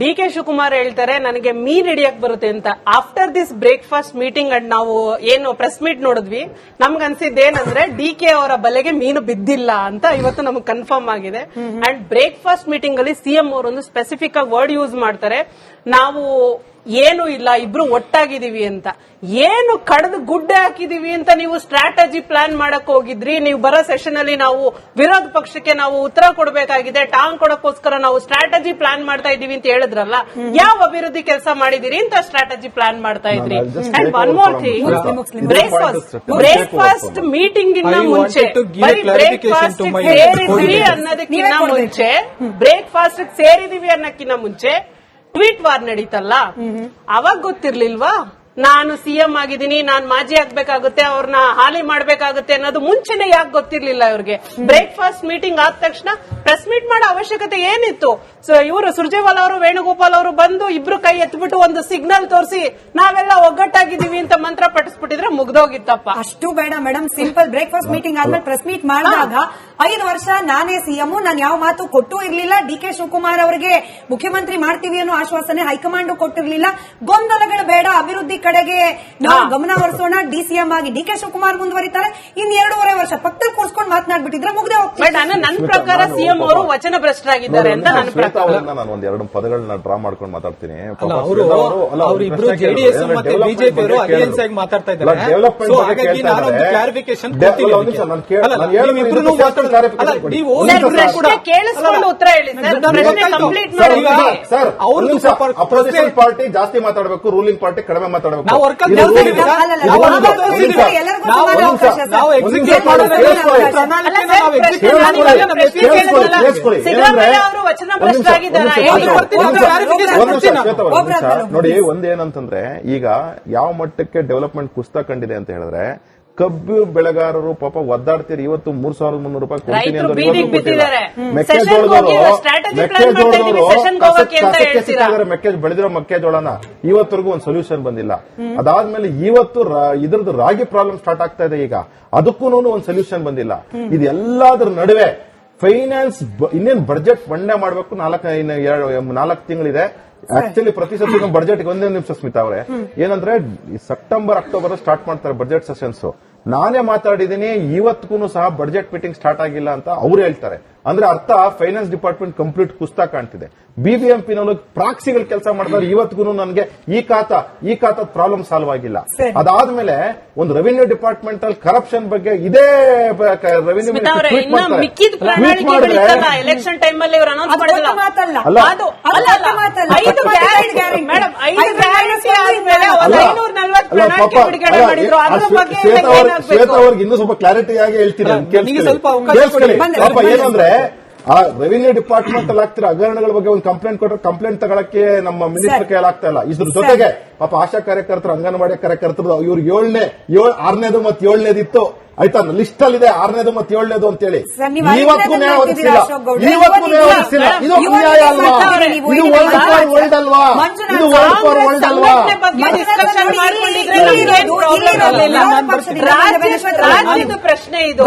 ಡಿ.ಕೆ. ಶಿವಕುಮಾರ್ ಹೇಳ್ತಾರೆ ನನಗೆ ಮೀನ್ ಹಿಡಿಯಕ್ ಬರುತ್ತೆ ಅಂತ. After this breakfast meeting and ನಾವು ಏನು ಪ್ರೆಸ್ ಮೀಟ್ ನೋಡಿದ್ವಿ, ನಮ್ಗೆ ಅನ್ಸಿದ್ದೇನಂದ್ರೆ ಡಿ.ಕೆ. ಅವರ ಬಲೆಗೆ ಮೀನು ಬಿದ್ದಿಲ್ಲ ಅಂತ ಇವತ್ತು ನಮ್ಗೆ ಕನ್ಫರ್ಮ್ ಆಗಿದೆ. ಅಂಡ್ ಬ್ರೇಕ್ಫಾಸ್ಟ್ ಮೀಟಿಂಗ್ ಅಲ್ಲಿ ಸಿಎಂ ಅವರೊಂದು ಸ್ಪೆಸಿಫಿಕ್ ಆಗಿ ವರ್ಡ್ ಯೂಸ್ ಮಾಡ್ತಾರೆ, ನಾವು ಏನು ಇಲ್ಲ ಇಬ್ರು ಒಟ್ಟಾಗಿದೀವಿ ಅಂತ. ಏನು ಕಡ್ದು ಗುಡ್ಡೆ ಹಾಕಿದೀವಿ ಅಂತ ನೀವು ಸ್ಟ್ರಾಟಜಿ ಪ್ಲಾನ್ ಮಾಡಕ್ ಹೋಗಿದ್ರಿ. ನೀವು ಬರೋ ಸೆಷನ್ ಅಲ್ಲಿ ನಾವು ವಿರೋಧ ಪಕ್ಷಕ್ಕೆ ನಾವು ಉತ್ತರ ಕೊಡಬೇಕಾಗಿದೆ, ಟಾಂಗ್ ಕೊಡಕ್ಕೋಸ್ಕರ ನಾವು ಸ್ಟ್ರಾಟಜಿ ಪ್ಲಾನ್ ಮಾಡ್ತಾ ಇದೀವಿ ಅಂತ ಹೇಳಿದ್ರಲ್ಲ, ಯಾವ ಅಭಿವೃದ್ಧಿ ಕೆಲಸ ಮಾಡಿದಿರಿ ಅಂತ ಸ್ಟ್ರಾಟಜಿ ಪ್ಲಾನ್ ಮಾಡ್ತಾ ಇದ್ರಿ. And one more thing, breakfast meeting ಇನ್ನ ಮುಂಚೆ ಬ್ರೇಕ್ಫಾಸ್ಟ್ ಸೇರಿದ್ವಿ ಅನ್ನೋದಕ್ಕಿಂತ ಮುಂಚೆ, ಬ್ರೇಕ್ಫಾಸ್ಟ್ ಸೇರಿದೀವಿ ಅನ್ನೋಕ್ಕಿಂತ ಮುಂಚೆ ಟ್ವೀಟ್ ವಾರ್ ನಡೀತಲ್ಲ, ಅವಾಗ ಗೊತ್ತಿರ್ಲಿಲ್ವಾ ನಾನು ಸಿಎಂ ಆಗಿದ್ದೀನಿ, ನಾನ್ ಮಾಜಿ ಆಗ್ಬೇಕಾಗುತ್ತೆ, ಅವ್ರನ್ನ ಹಾಲಿ ಮಾಡ್ಬೇಕಾಗುತ್ತೆ ಅನ್ನೋದು ಮುಂಚೆನೆ ಯಾಕೆ ಗೊತ್ತಿರ್ಲಿಲ್ಲ ಇವ್ರಿಗೆ? ಬ್ರೇಕ್ಫಾಸ್ಟ್ ಮೀಟಿಂಗ್ ಆದ ತಕ್ಷಣ ಪ್ರೆಸ್ ಮೀಟ್ ಮಾಡೋ ಅವಶ್ಯಕತೆ ಏನಿತ್ತು? ಸೊ ಇವರು ಸುರ್ಜೇವಾಲಾ ಅವರು, ವೇಣುಗೋಪಾಲ್ ಅವರು ಬಂದು ಇಬ್ರು ಕೈ ಎತ್ಬಿಟ್ಟು ಒಂದು ಸಿಗ್ನಲ್ ತೋರಿಸಿ ನಾವೆಲ್ಲ ಒಗ್ಗಟ್ಟಾಗಿದ್ದೀವಿ ಅಂತ ಮಂತ್ರ ಪಠಿಸ್ಬಿಟ್ಟಿದ್ರೆ ಮುಗ್ದೋಗಿತ್ತಪ್ಪ. ಅಷ್ಟು ಬೇಡ ಮೇಡಮ್, ಸಿಂಪಲ್ ಬ್ರೇಕ್ಫಾಸ್ಟ್ ಮೀಟಿಂಗ್ ಆದ್ಮೇಲೆ ಪ್ರೆಸ್ ಮೀಟ್ ಮಾಡಿದಾಗ 5 ವರ್ಷ ನಾನೇ ಸಿಎಂ, ನಾನು ಯಾವ ಮಾತು ಕೊಟ್ಟೂ ಇರ್ಲಿಲ್ಲ, ಡಿ.ಕೆ. ಶಿವಕುಮಾರ್ ಅವರಿಗೆ ಮುಖ್ಯಮಂತ್ರಿ ಮಾಡ್ತೀವಿ ಅನ್ನೋ ಆಶ್ವಾಸನೆ ಹೈಕಮಾಂಡ್ ಕೊಟ್ಟಿರ್ಲಿಲ್ಲ, ಗೊಂದಲಗಳು ಬೇಡ, ಅಭಿವೃದ್ಧಿ ಕಡೆಗೆ ನಾವು ಗಮನ ಹರಿಸೋಣ, ಡಿಸಿಎಂ ಆಗಿ ಡಿ.ಕೆ. ಶಿವಕುಮಾರ್ ಮುಂದುವರಿತಾರೆ, ಇನ್ನು 2.5 ವರ್ಷ ಪಕ್ಕದಲ್ಲಿ ಕೂರ್ಸ್ಕೊಂಡು ಮಾತನಾಡ್ಬಿಟ್ಟಿದ್ರೆ ಮುಗ್ದೆ ಹೋಗ್ತಾರೆ. ನನ್ನ ಪ್ರಕಾರ ಸಿಎಂ ಅವರು ವಚನ ಭ್ರಷ್ಟರಾಗಿದ್ದಾರೆ ಅಂತ ನನ್ನ ಪ್ರಕಾರ. ನಾನು ಒಂದೆರಡು ಪದಗಳನ್ನ ಡ್ರಾ ಮಾಡ್ಕೊಂಡು ಮಾತಾಡ್ತೀನಿ. ಅವರಿಬ್ರು ಜೆಡಿಎಸ್ ಮತ್ತೆ ಬಿಜೆಪಿ ಅವರು ಅಲಯನ್ಸ್ ಆಗಿ ಮಾತಾಡ್ತಾ ಇದ್ದಾರೆ. ಕೇಳಿಸ್ಕೊಂಡು ಉತ್ತರ ಹೇಳಿ ಸರ್. ಅಪೋಸಿಷನ್ ಪಾರ್ಟಿ ಜಾಸ್ತಿ ಮಾತಾಡಬೇಕು, ರೂಲಿಂಗ್ ಪಾರ್ಟಿ ಕಡಿಮೆ ಮಾತಾಡಬೇಕು. ನೋಡಿ, ಒಂದೇನಂತಂದ್ರೆ ಈಗ ಯಾವ ಮಟ್ಟಕ್ಕೆ ಡೆವಲಪ್ಮೆಂಟ್ ಕುಸ್ತಾ ಕಂಡಿದೆ ಅಂತ ಹೇಳಿದ್ರೆ, ಕಬ್ಬು ಬೆಳೆಗಾರರು ಪಾಪ ಒದ್ದಾಡ್ತೀರಿ, ಇವತ್ತು 3,300 ರೂಪಾಯಿ ಕೊಡ್ತೀನಿ ಅಂದ್ರೆ ಬೆಳೆದಿರೋ ಮೆಕ್ಕೆಜೋಳನ ಇವತ್ತರೆಗೂ ಒಂದು ಸೊಲ್ಯೂಷನ್ ಬಂದಿಲ್ಲ. ಅದಾದ್ಮೇಲೆ ಇವತ್ತು ಇದ್ರದ್ದು ರಾಗಿ ಪ್ರಾಬ್ಲಮ್ ಸ್ಟಾರ್ಟ್ ಆಗ್ತಾ ಇದೆ, ಈಗ ಅದಕ್ಕೂ ಒಂದು ಸೊಲ್ಯೂಷನ್ ಬಂದಿಲ್ಲ. ಇದೆಲ್ಲದ್ರ ನಡುವೆ ಫೈನಾನ್ಸ್ ಇನ್ನೇನು ಬಜೆಟ್ ಮಂಡನೆ ಮಾಡಬೇಕು, 4 ತಿಂಗಳಿದೆ. ಆಕ್ಚುಲಿ ಪ್ರತಿ ಸತಿ ಬಜೆಟ್ ಒಂದೇ ನಿಮಿಷ ಸ್ಮಿತಾ ಅವರೇ, ಏನಂದ್ರೆ ಸೆಪ್ಟೆಂಬರ್ ಅಕ್ಟೋಬರ್ ಸ್ಟಾರ್ಟ್ ಮಾಡ್ತಾರೆ ಬಜೆಟ್ ಸೆಷನ್ಸ್. ನಾನೇ ಮಾತಾಡಿದ್ದೀನಿ, ಇವತ್ತಿಗೂ ಸಹ ಬಜೆಟ್ ಮೀಟಿಂಗ್ ಸ್ಟಾರ್ಟ್ ಆಗಿಲ್ಲ ಅಂತ ಅವ್ರು ಹೇಳ್ತಾರೆ. ಅಂದ್ರೆ ಅರ್ಥ ಫೈನಾನ್ಸ್ ಡಿಪಾರ್ಟ್ಮೆಂಟ್ ಕಂಪ್ಲೀಟ್ ಕುಸ್ತಾ ಕಾಣ್ತಿದೆ. ಬಿಬಿಎಂಪಿನಲ್ಲಿ ಪ್ರಾಕ್ಸಿಗಳು ಕೆಲಸ ಮಾಡ್ತಾರೆ, ಇವತ್ತಿಗೂ ನನಗೆ ಈ ಖಾತಾ ಪ್ರಾಬ್ಲಮ್ ಸಾಲ್ವ್ ಆಗಿಲ್ಲ. ಅದಾದ್ಮೇಲೆ ಒಂದು ರೆವಿನ್ಯೂ ಡಿಪಾರ್ಟ್ಮೆಂಟ್ ಅಲ್ಲಿ ಕರಪ್ಷನ್ ಬಗ್ಗೆ ಇದೇ ರೆವಿನ್ಯೂ ಎಲೆಕ್ಷನ್ ಟೈಮ್ ಅಲ್ಲಿ ಶ್ವೇತಾ ಅವ್ರಿಗೆ ಇನ್ನೂ ಸ್ವಲ್ಪ ಕ್ಲಾರಿಟಿ ಆಗಿ ಹೇಳ್ತೀನಿ. ಏನಂದ್ರೆ ಆ ರೆವಿನ್ಯೂ ಡಿಪಾರ್ಟ್ಮೆಂಟ್ ಅಲ್ಲಿ ಆಗ್ತಿರೋ ಹಗರಣಗಳ ಬಗ್ಗೆ ಒಂದು ಕಂಪ್ಲೇಂಟ್ ಕೊಟ್ಟರೆ ಕಂಪ್ಲೇಂಟ್ ತಗೊಳಕ್ಕೆ ನಮ್ಮ ಮಿನಿಸ್ಟರ್ ಕೈಯಲ್ಲಿ ಆಗ್ತಾ ಇಲ್ಲ. ಇದ್ರ ಜೊತೆಗೆ ಪಾಪ ಆಶಾ ಕಾರ್ಯಕರ್ತರು, ಅಂಗನವಾಡಿ ಕಾರ್ಯಕರ್ತರು ಇವ್ರಿಗೆ 6ನೇದು ಮತ್ತು 7ನೇದಿತ್ತು, ಆಯ್ತಾ, ಲಿಸ್ಟ್ ಅಲ್ಲಿ ಇದೆ 6ನೇದು ಮತ್ತು 7ನೇದು ಅಂತೇಳಿ. ಇವತ್ತು ನ್ಯಾಯ ಒದಗಿಸಿಲ್ಲ. ಇದು ಅನ್ಯಾಯ ಅಲ್ವಾ? ಇದು ವರ್ಲ್ಡ್ ಫಾರ್ ವರ್ಲ್ಡ್ ಅಲ್ವಾ? ಇದು ವರ್ಲ್ಡ್ ಫಾರ್ ವರ್ಲ್ಡ್ ಅಲ್ವಾ? ರಾಜ್ಯದ ಪ್ರಶ್ನೆ ಇದು.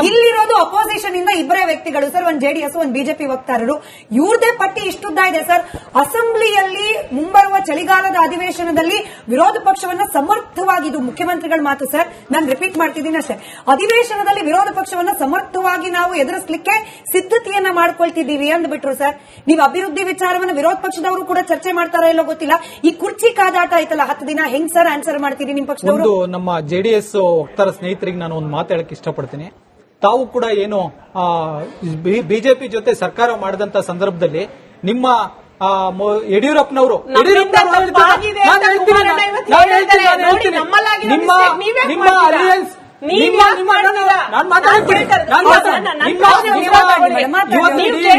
ಇಲ್ಲಿರೋದು ಅಪೋಸಿಷನ್ ಇಂದ ಇಬ್ಬರೇ ವ್ಯಕ್ತಿಗಳು ಸರ್, ಒಂದು ಜೆಡಿಎಸ್, ಒಂದು ಬಿಜೆಪಿ ವಕ್ತಾರರು. ಇವ್ರದೇ ಪಟ್ಟಿ ಇಷ್ಟುದ್ದ ಇದೆ ಸರ್. ಅಸೆಂಬ್ಲಿಯಲ್ಲಿ ಮುಂಬರುವ ಚಳಿಗಾಲದ ಅಧಿವೇಶನದಲ್ಲಿ ವಿರೋಧ ಪಕ್ಷವನ್ನ ಸಮರ್ಥವಾಗಿ, ಇದು ಮುಖ್ಯಮಂತ್ರಿಗಳ ಮಾತು ಸರ್, ನಾನು ರಿಪೀಟ್ ಮಾಡ್ತಿದ್ದೀನಿ ಅಷ್ಟೇ, ಅಧಿವೇಶನದಲ್ಲಿ ವಿರೋಧ ಪಕ್ಷವನ್ನ ಸಮರ್ಥವಾಗಿ ನಾವು ಎದುರಿಸಲಿಕ್ಕೆ ಸಿದ್ಧತೆಯನ್ನ ಮಾಡ್ಕೊಳ್ತಿದ್ದೀವಿ ಅಂದ್ಬಿಟ್ರು ಸರ್. ನೀವು ಅಭಿವೃದ್ಧಿ ವಿಚಾರವನ್ನು ವಿರೋಧ ಪಕ್ಷದವರು ಕೂಡ ಚರ್ಚೆ ಮಾಡ್ತಾರೋ ಇಲ್ಲೋ ಗೊತ್ತಿಲ್ಲ. ಈ ಕುರ್ಚಿ ಕಾದಾಟ ಆಯ್ತಲ್ಲ 10 ದಿನ, ಹೆಂಗ್ ಸರ್ ಆನ್ಸರ್ ಮಾಡ್ತೀರಿ ನಿಮ್ಮ ಪಕ್ಷದವರು? ನಮ್ಮ ಜೆಡಿಎಸ್ ವಕ್ತಾರ ಸ್ನೇಹಿತರಿಗೆ ನಾನು ಒಂದು ಮಾತು ಹೇಳಕ್ ಇಷ್ಟಪಡ್ತೀನಿ. ತಾವು ಕೂಡ ಏನು ಬಿಜೆಪಿ ಜೊತೆ ಸರ್ಕಾರ ಮಾಡಿದಂತ ಸಂದರ್ಭದಲ್ಲಿ ನಿಮ್ಮ ಯಡಿಯೂರಪ್ಪನವರು ನಿಮ್ಮ ಅಲಿಯನ್ಸ್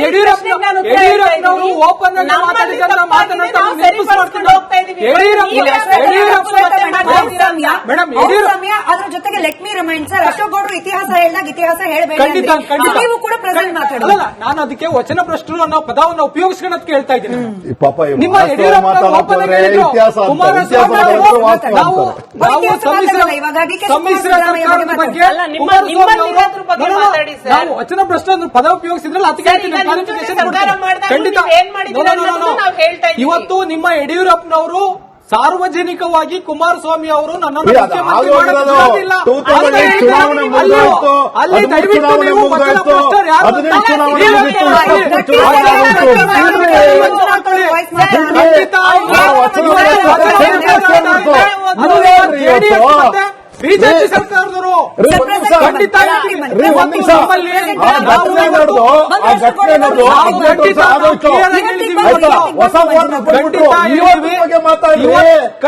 ಯಡಿಯೂರಪ್ಪನವರು ಓಪನ್ ಅದ್ರ ಜೊತೆಗೆ let me remind sir, Ashok ಗೌಡ್ರು ಇತಿಹಾಸ ಹೇಳಿದಾಗ ಇತಿಹಾಸ ಹೇಳಬೇಕು, ನೀವು ಕೂಡ ಪ್ರೆಸೆಂಟ್ ಮಾತಾಡೋಲ್ಲ. ನಾನು ಅದಕ್ಕೆ ವಚನ ಭ್ರಷ್ಟರು ಅನ್ನೋ ಪದವನ್ನು ಉಪಯೋಗಿಸ್ಕೊಳ್ಳೋದಕ್ಕೆ ಹೇಳ್ತಾ ಇದ್ದೀನಿ. ನಿಮ್ಮ ಸಮ್ಮಿಶ್ರ ಸರ್ಕಾರದ ಬಗ್ಗೆ ಅಲ್ಲ, ನಿಮ್ಮ- ಕುಮಾರಸ್ವಾಮಿ ನಿಮ್ಮಲ್ಲಿ ಅವರು- ಇರೋದ್ರ ಬಗ್ಗೆ ನಾನು- ಮಾತಾಡಿ ಸರ್. ನಾವು ವಚನ ಭ್ರಷ್ಟ ಅನ್ನೋ ಪದ ಉಪಯೋಗಿಸಿದ್ರಲ್ಲ ಅದಕ್ಕೆ ಸರ್, ಹೇಳ್ತೀನಿ, ಈಗ ನಿಮ್ಮ ಜೊತೆ clarification ಸರ್ಕಾರ ಕೊಡ್ತೀನಿ. ಮಾಡಿದಾಗ ಖಂಡಿತ ನೀವು ಏನ್ ಮಾಡಿದ್ದೀರ ಅನ್ನೋದನ್ನ ನಾವು ಹೇಳ್ತಾ ಇದ್ದೀವಿ. ಇವತ್ತು ನಿಮ್ಮ ಯಡಿಯೂರಪ್ಪನವರು ಸಾರ್ವಜನಿಕವಾಗಿ ಕುಮಾರಸ್ವಾಮಿ ಅವರು ನನ್ನನ್ನು ಅದು ಮುಖ್ಯಮಂತ್ರಿ ಆಗೋಗಿರೋದು. ಮಾಡಕ್ ಬಿಡೋದಿಲ್ಲ. 2008 ಅಂತ ಚುನಾವಣೆ ಅಲ್ಲಿ- ಮುಗ್ದೋಯ್ತು. ಅಲ್ಲಿ 13 ದಯವಿಟ್ಟು ಚುನಾವಣೆ ನೀವು ವಚನ ಮುಗ್ದೋಯ್ತು. ಭ್ರಷ್ಟರು ಯಾರು 15 ಅಂತ ಚುನಾವಣೆ ನೀವು ಮುಗ್ದಿತ್ತು. ಹೇಳಿ. ಖಂಡಿತ ಬಿಜೆಪಿ ಸರ್ಕಾರದವರು ಖಂಡಿತ ಹೊಸ ಬಗ್ಗೆ ಮಾತಾಡಿ, ಇವತ್ತಿನ ಬಗ್ಗೆ ಮಾತಾಡಿ,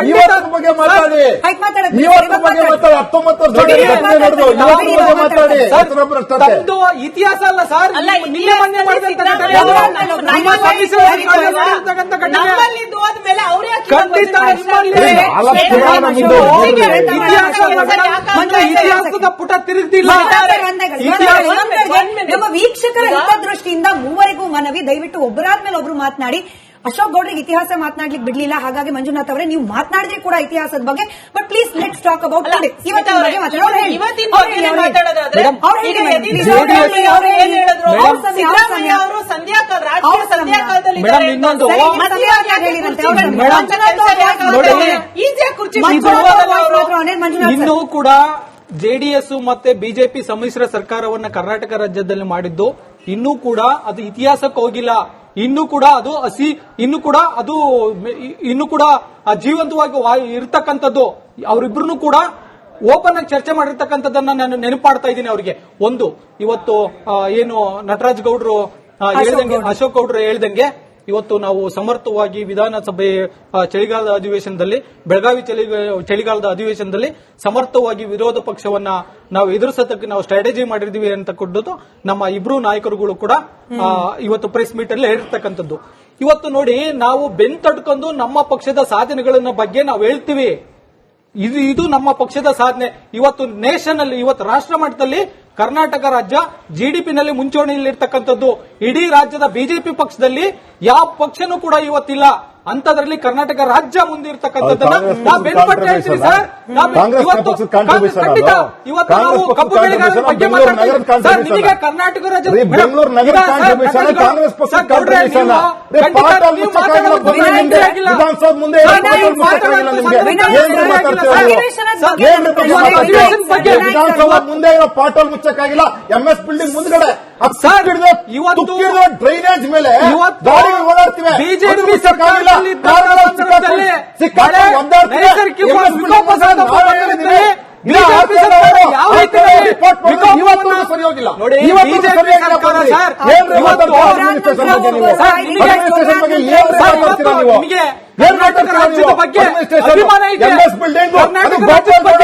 ಇವತ್ತಿನ ಬಗ್ಗೆ ಮಾತಾಡಿ. 19 ವರ್ಷ ಘಟನೆ ನಡೆದು ಇವತ್ತಿನ ಬಗ್ಗೆ ಮಾತಾಡಿ. ವಚನ ಭ್ರಷ್ಟತೆ ತಮ್ಮದು ಇತಿಹಾಸ ಅಲ್ಲ ಸರ್. ಅಲ್ಲ, ನಿನ್ನೆ ಮೊನ್ನೆ ಮಾಡಿದಂತ ಘಟನೆ ಅದು. ನಿಮ್ಮ ಸಮ್ಮಿಶ್ರ ಸರ್ಕಾರ ಮಾಡಿರ್ತಕ್ಕಂಥ ಘಟನೆ. ನಮ್ಮಲ್ಲಿದ್ದು ಹೋದ್ಮೇಲೆ ಅವ್ರು ಯಾಕೆ ಖಂಡಿತ ನಿಮ್ಮಲ್ಲಿ ಇತಿಹಾಸ ಅಲ್ಲ. ಇತಿಹಾಸದ ಪುಟ ತಿರುಗ್ತಿಲ್ಲ. ನಮ್ಮ ವೀಕ್ಷಕರ ಹಿತದೃಷ್ಟಿಯಿಂದ ಮೂವರಿಗೂ ಮನವಿ, ದಯವಿಟ್ಟು ಒಬ್ಬರಾದ್ಮೇಲೆ ಒಬ್ರು ಮಾತನಾಡಿ. ಅಶೋಕ್ ಗೌಡ್ರಿಗೆ ಇತಿಹಾಸ ಮಾತನಾಡ್ಲಿಕ್ಕೆ ಬಿಡ್ಲಿಲ್ಲ, ಹಾಗಾಗಿ ಮಂಜುನಾಥ್ ಅವರೇ ನೀವು ಮಾತನಾಡಿದ್ರೆ ಕೂಡ ಇತಿಹಾಸದ ಬಗ್ಗೆ. But please let's talk about ಇವತ್ತಿನ ಬಗ್ಗೆ ಇವತ್ತಿನ ಬಗ್ಗೆ ಮಾತಾಡೋದಾದ್ರೆ ಈಗ ಯತೀಂದ್ರ JDS ಗೌಡ್ರು ಅವ್ರು ಏನ್ ಹೇಳಿದ್ರು? ಅವ್ರ ಸಮಯ, ಸಿದ್ದರಾಮಯ್ಯ ಅವರು ರಾಜಕೀಯ ಸಂಧ್ಯಾಕಾಲದಲ್ಲಿ ಮೇಡಮ್, ಇನ್ನೊಂದು ಈಸಿಯಾಗಿ ಕುರ್ಚಿ ಇನ್ನೂ ಕೂಡ ಜೆಡಿಎಸ್ ಮತ್ತೆ ಬಿಜೆಪಿ ಸಮ್ಮಿಶ್ರ ಸರ್ಕಾರವನ್ನ ಕರ್ನಾಟಕ ರಾಜ್ಯದಲ್ಲಿ ಮಾಡಿದ್ದು ಇನ್ನೂ ಕೂಡ ಅದು ಇತಿಹಾಸಕ್ಕೆ ಹೋಗಿಲ್ಲ. ಇನ್ನೂ ಕೂಡ ಅದು ಇನ್ನೂ ಕೂಡ ಜೀವಂತವಾಗಿ ಇರ್ತಕ್ಕಂಥದ್ದು. ಅವರಿಬ್ರು ಕೂಡ ಓಪನ್ ಆಗಿ ಚರ್ಚೆ ಮಾಡಿರ್ತಕ್ಕಂಥದ್ದನ್ನ ನಾನು ನೆನಪಾಡ್ತಾ ಇದ್ದೀನಿ ಅವರಿಗೆ. ಒಂದು ಇವತ್ತು ಏನು ನಟರಾಜ್ ಗೌಡ್ರು ಹೇಳ್ದಂಗೆ, ಅಶೋಕ್ ಗೌಡ್ರು ಹೇಳ್ದಂಗೆ, ಇವತ್ತು ನಾವು ಸಮರ್ಥವಾಗಿ ವಿಧಾನಸಭೆ ಚಳಿಗಾಲದ ಅಧಿವೇಶನದಲ್ಲಿ, ಬೆಳಗಾವಿ ಚಳಿಗಾಲದ ಅಧಿವೇಶನದಲ್ಲಿ ಸಮರ್ಥವಾಗಿ ವಿರೋಧ ಪಕ್ಷವನ್ನ ನಾವು ಎದುರಿಸೋದಕ್ಕೆ ನಾವು ಸ್ಟ್ರಾಟಜಿ ಮಾಡಿರ್ತೀವಿ ಅಂತಕ್ಕಂಥದ್ದು ನಮ್ಮ ಇಬ್ರು ನಾಯಕರುಗಳು ಕೂಡ ಇವತ್ತು ಪ್ರೆಸ್ ಮೀಟ್ ಅಲ್ಲಿ ಹೇಳಿರ್ತಕ್ಕಂಥದ್ದು. ಇವತ್ತು ನೋಡಿ, ನಾವು ಬೆನ್ ತಡ್ಕೊಂಡು ನಮ್ಮ ಪಕ್ಷದ ಸಾಧನೆಗಳನ್ನ ಬಗ್ಗೆ ನಾವು ಹೇಳ್ತೀವಿ. ಇದು ನಮ್ಮ ಪಕ್ಷದ ಸಾಧನೆ. ಇವತ್ತು ನೇಷನ್ ಅಲ್ಲಿ, ಇವತ್ತು ರಾಷ್ಟ್ರ ಮಟ್ಟದಲ್ಲಿ ಕರ್ನಾಟಕ ರಾಜ್ಯ ಜಿಡಿಪಿನಲ್ಲಿ ಮುಂಚೂಣಿಯಲ್ಲಿರ್ತಕ್ಕಂಥದ್ದು. ಇಡೀ ರಾಜ್ಯದ ಬಿಜೆಪಿ ಪಕ್ಷದಲ್ಲಿ ಯಾವ ಪಕ್ಷನೂ ಕೂಡ ಇವತ್ತಿಲ್ಲ. ಅಂತದ್ರಲ್ಲಿ ಕರ್ನಾಟಕ ರಾಜ್ಯ ಮುಂದಿರ್ತಕ್ಕಂಥದ್ದನ್ನ ನಾವು ಬೆನ್ಪಟ್ಟು ಹೇಳ್ತೀವಿ ಸರ್. ಇವತ್ತು ನಾವು ಕಬ್ಬು ಬೆಳೆಗಾರರ ಬಗ್ಗೆ ಮಾತಾಡ್ತೀವಿ ಸರ್. ನಿಮಗೆ ಕರ್ನಾಟಕ ರಾಜ್ಯ ಬೆಂಗಳೂರು ನಗರ ಕಾಂಗ್ರೆಸ್ ಪಕ್ಷ ವಿಧಾನಸೌಧ ಮುಂದೆ ವಿಧಾನಸೌಧ ಮುಂದೆ ಇರೋ ಪಾಟೋಲ್ ಮುಚ್ಚಕ್ಕಾಗಿಲ್ಲ. MS ಬಿಲ್ಡಿಂಗ್ ಮುಂದ್ಗಡೆ ಡ್ರೈನೇಜ್ ಮೇಲೆ ಗಾಡಿಗಳು ಓಡಾಡ್ತಿವೆ. ಬಿಜೆಪಿ ಸರ್ಕಾರದಲ್ಲಿ ಸರಿ ಹೋಗಿಲ್ಲ. ನೋಡಿ, ಕರ್ನಾಟಕ ರಾಜ್ಯದ ಬಗ್ಗೆ ಅಭಿಮಾನ ಇದೆ.